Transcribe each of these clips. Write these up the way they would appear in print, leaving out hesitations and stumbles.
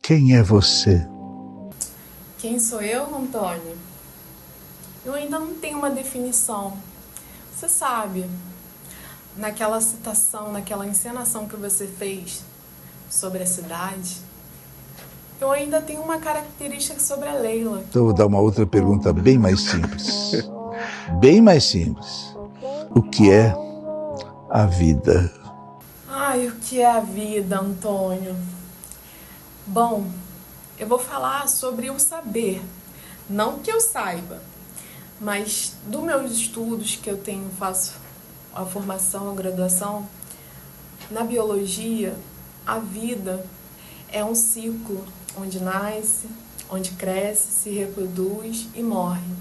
Quem é você? Quem sou eu, Antônio? Eu ainda não tenho uma definição. Você sabe, naquela citação, naquela encenação que você fez sobre a cidade, eu ainda tenho uma característica sobre a Leila. Então eu vou dar uma outra pergunta bem mais simples. Bem mais simples. O que é a vida? Ai, o que é a vida, Antônio? Bom, eu vou falar sobre o saber. Não que eu saiba, mas dos meus estudos que eu tenho, faço a formação, a graduação, na biologia, a vida é um ciclo onde nasce, onde cresce, se reproduz e morre.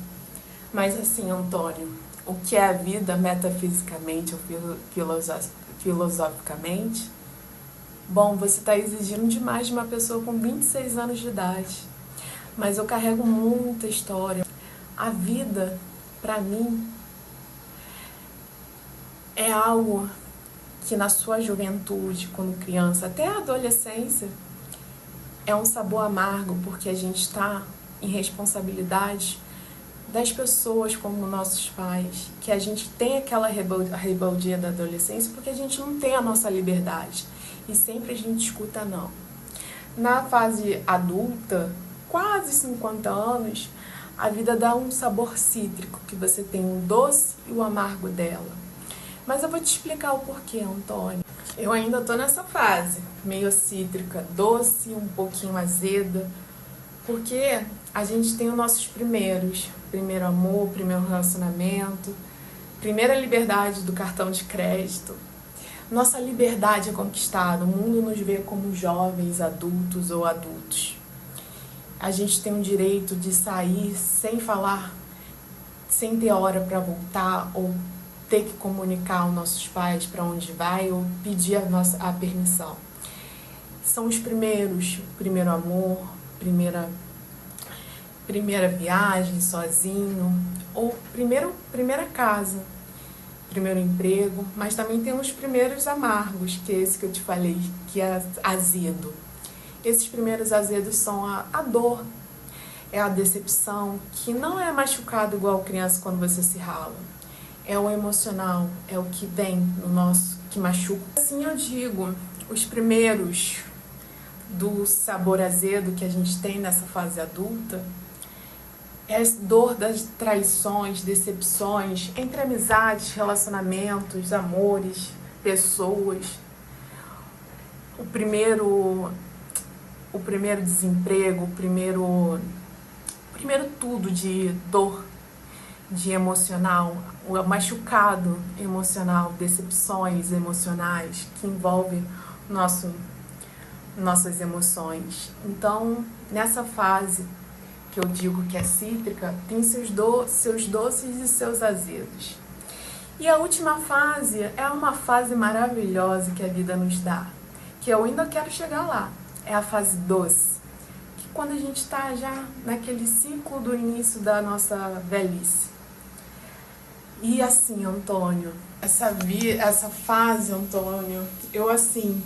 Mas assim, Antônio, o que é a vida metafisicamente ou filosoficamente? Bom, você está exigindo demais de uma pessoa com 26 anos de idade, mas eu carrego muita história. A vida, para mim, é algo que na sua juventude, quando criança, até a adolescência, é um sabor amargo, porque a gente está em responsabilidade das pessoas como nossos pais, que a gente tem aquela rebeldia da adolescência porque a gente não tem a nossa liberdade e sempre a gente escuta não. Na fase adulta, quase 50 anos, a vida dá um sabor cítrico, que você tem o doce e o amargo dela. Mas eu vou te explicar o porquê, Antônio. Eu ainda tô nessa fase, meio cítrica, doce, um pouquinho azeda, porque a gente tem os nossos primeiro amor, primeiro relacionamento, primeira liberdade do cartão de crédito. Nossa liberdade é conquistada, o mundo nos vê como jovens, adultos ou adultos. A gente tem o direito de sair sem falar, sem ter hora para voltar ou ter que comunicar aos nossos pais para onde vai ou pedir a permissão. São os primeiro amor, primeira viagem sozinho, ou primeira casa, primeiro emprego, mas também tem os primeiros amargos, que é esse que eu te falei, que é azedo. Esses primeiros azedos são a dor, é a decepção, que não é machucado igual criança quando você se rala. É o emocional, é o que vem no nosso, que machuca. Assim eu digo, os primeiros do sabor azedo que a gente tem nessa fase adulta é a dor das traições, decepções, entre amizades, relacionamentos, amores, pessoas. O primeiro desemprego, o primeiro tudo de dor, de emocional, o machucado emocional, decepções emocionais que envolvem nossas emoções. Então, nessa fase que eu digo que é cítrica, tem seus doces e seus azedos. E a última fase é uma fase maravilhosa que a vida nos dá, que eu ainda quero chegar lá, é a fase doce, que quando a gente está já naquele ciclo do início da nossa velhice. E assim, Antônio, essa fase, Antônio, eu assim,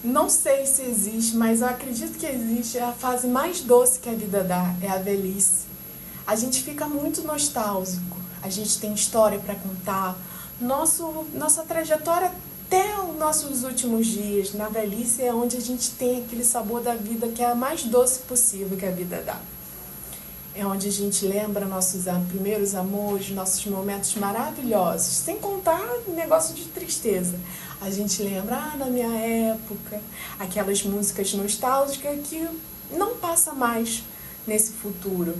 não sei se existe, mas eu acredito que existe, é a fase mais doce que a vida dá, é a velhice. A gente fica muito nostálgico, a gente tem história para contar, nossa trajetória até os nossos últimos dias. Na velhice é onde a gente tem aquele sabor da vida que é a mais doce possível que a vida dá. É onde a gente lembra nossos primeiros amores, nossos momentos maravilhosos, sem contar negócio de tristeza. A gente lembra, na minha época, aquelas músicas nostálgicas que não passa mais nesse futuro.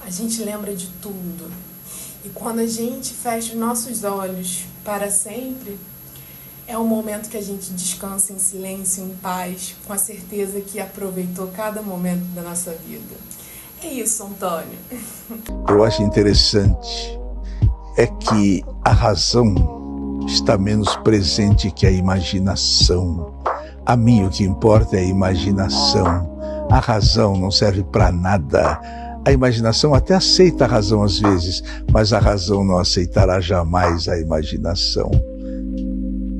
A gente lembra de tudo. E quando a gente fecha os nossos olhos para sempre, é um momento que a gente descansa em silêncio, em paz, com a certeza que aproveitou cada momento da nossa vida. É isso, Antônio. Eu acho interessante é que a razão está menos presente que a imaginação. A mim o que importa é a imaginação. A razão não serve para nada. A imaginação até aceita a razão às vezes, mas a razão não aceitará jamais a imaginação.